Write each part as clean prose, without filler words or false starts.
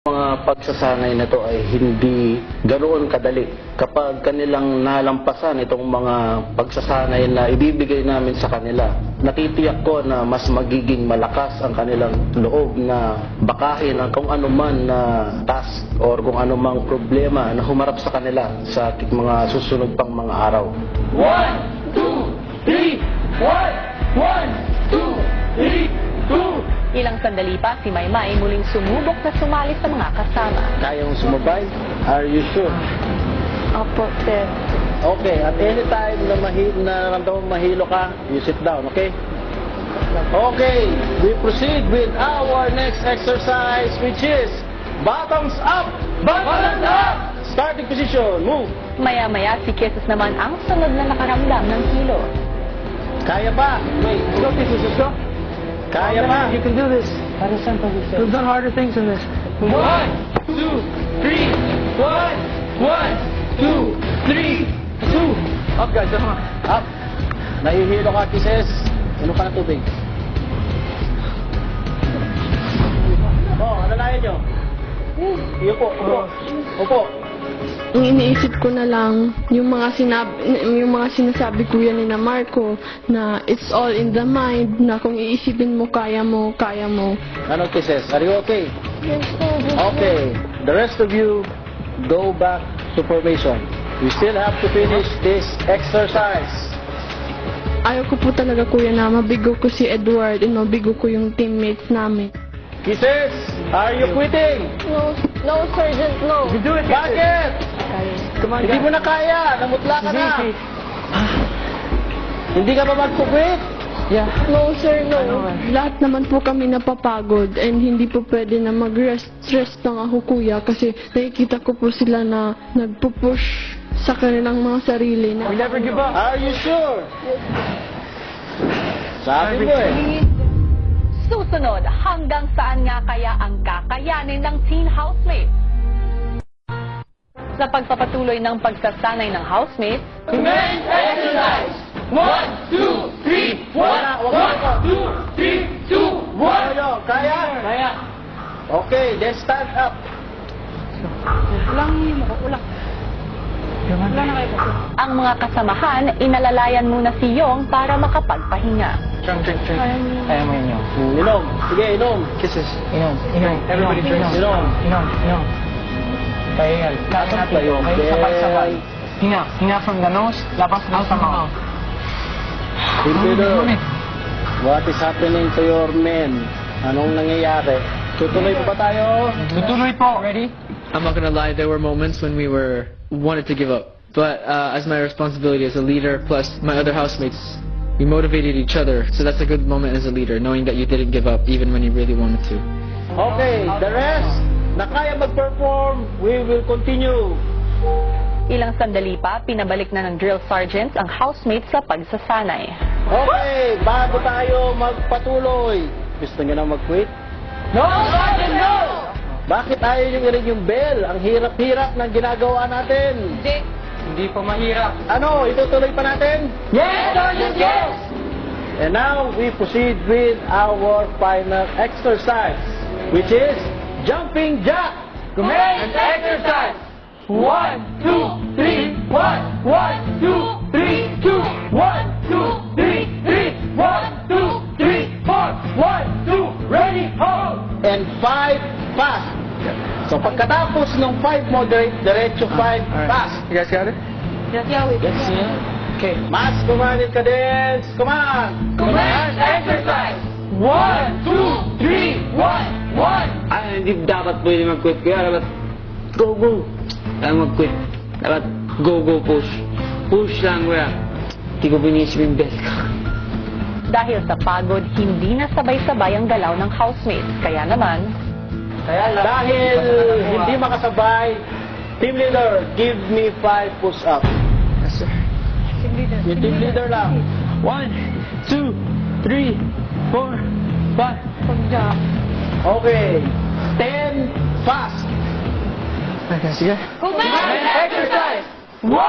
Mga pagsasanay na to ay hindi ganoon kadali. Kapag kanilang nalampasan itong mga pagsasanay na ibibigay namin sa kanila, natitiyak ko na mas magiging malakas ang kanilang loob na bakahin ang kung anuman na task or kung anumang problema na humarap sa kanila sa mga susunod pang mga araw. 1, 2, 3, 1, 1, 2, 3, 2. Ilang sandali pa, si Maymay muling sumubok na sumali sa mga kasama. Kayang sumabay? Are you sure? Opo, sir. Okay, at any time na nararamdaman mahilo ka, you sit down, okay? Okay, we proceed with our next exercise, which is bottoms up! Bottoms up! Starting position, move! Maya-maya, si Kisses naman ang sunod na nakaramdam ng kilo. Kaya pa? Wait, go, Kisses, let's go. Kaya pa? You can do this. We've done harder things than this. 1, 2, 3, 1, 1, 2, 3, 2. Up, guys, come on. Up! Nahihilo ka, Kisses. Ano ka ng tubig? Alalayan nyo. Upo, upo. Upo. Ang iniisip ko na lang yung mga sinasabi kuya ni na Marco na it's all in the mind, na kung iisipin mo, kaya mo, kaya mo. Ano, Kisses? Are you okay? Yes, sir. Okay. The rest of you, go back to formation. We still have to finish this exercise. Ayaw ko po talaga kuya na mabigo ko si Edward and mabigo ko yung teammates namin. Kisses, are you quitting? No, Sergeant, no. You do it, Bakit? Come on, Hindi mo na kaya. Namutla ka na. Hindi ka ba magkukwit? Yeah. No, sir, no. Lahat naman po kami napapagod and hindi po pwede na mag-rest lang ako kuya kasi nakikita ko po sila na nagpupush sa kanilang mga sarili na. We never give up. Are you sure? Sabi mo eh. Susunod, hanggang saan nga kaya ang kakayanin ng teen housemates? Sa pagpapatuloy ng pagsasanay ng housemates, Commence exercise. 1, 2, 3, 1, 1, 2, 3, 2, 1. Ano, kaya? Kaya. Okay, then stand up. ang mga kasamahan, inalalayan muna si Yong para makapagpahinga. Drink. Kaya mo yun, Yong. Inom. Sige, inom. Kisses. Inom. Everybody drinks. Inom. Kaya yan. Lahat tayo. Okay? Sabay-sabay. Hinga from the nose. Labas na sa mouth. Pilipino, what is happening to your men? Anong nangyayari? Tutuloy pa ba tayo? Tutuloy po. Ready? I'm not gonna lie, there were moments when we wanted to give up. But as my responsibility as a leader, plus my other housemates, we motivated each other. So that's a good moment as a leader, knowing that you didn't give up even when you really wanted to. Okay, the rest, na kaya mag-perform, we will continue. Ilang sandali pa, pinabalik na ng drill sergeants ang housemates sa pagsasanay. Okay, bago tayo magpatuloy, gusto nyo na mag-quit? No, Sergeant, no! Bakit ayaw nyo rin yung bell? Ang hirap-hirap ng ginagawa natin. Hindi pa mahirap. Ano, itutuloy pa natin? Yes, Sergeant, yes! And now, we proceed with our final exercise, which is jumping jack. Commence exercise. 1, 2, 3, 1, 1, 2, 3, 2, 1, 2, 3, 3, 1, 2, 3, 4, 1, 2, ready, hold! And 5 fast. So pagkatapos ng 5 moderate, diretso 5 fast. You guys got it? Yes, okay. Mas, kumanin ka din. Come on. Commence exercise. 1, 2, 3, 1, 1. Ay, hindi dapat pwede mag-quit. Kaya dapat go. Kaya mag-quit. Dapat go, push. Push lang, kuya. Hindi ko binisip yung best ko. Dahil sa pagod, hindi na sabay-sabay ang galaw ng housemates. Kaya naman, Dahil hindi makasabay, team leader, give me 5 push-up. Yes, sir. Yung team leader lang. 1, 2, 3, 4, 5. Okay. 10 fast. Okay, sige. Commence exercise. 1, 2,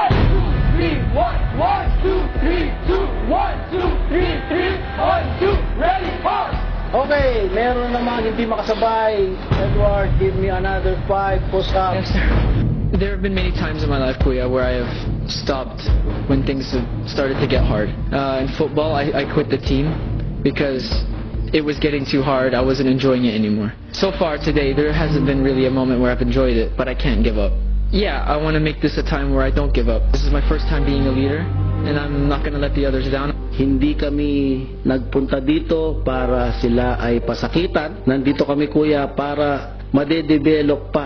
3, 1, 1, 2, 3, 2, 1, 2, 3, 3, 1, 2, ready, pause. Okay, meron namang hindi makasabay. Edward, give me another 5 push-ups. Yes, sir. There have been many times in my life, Kuya, where I have stopped when things have started to get hard. In football, I quit the team because it was getting too hard. I wasn't enjoying it anymore. So far today, there hasn't been really a moment where I've enjoyed it, but I can't give up. Yeah, I want to make this a time where I don't give up. This is my first time being a leader, and I'm not going to let the others down. Hindi kami nagpunta dito para sila ay pasakitan. Nandito kami, kuya, para madedevelop pa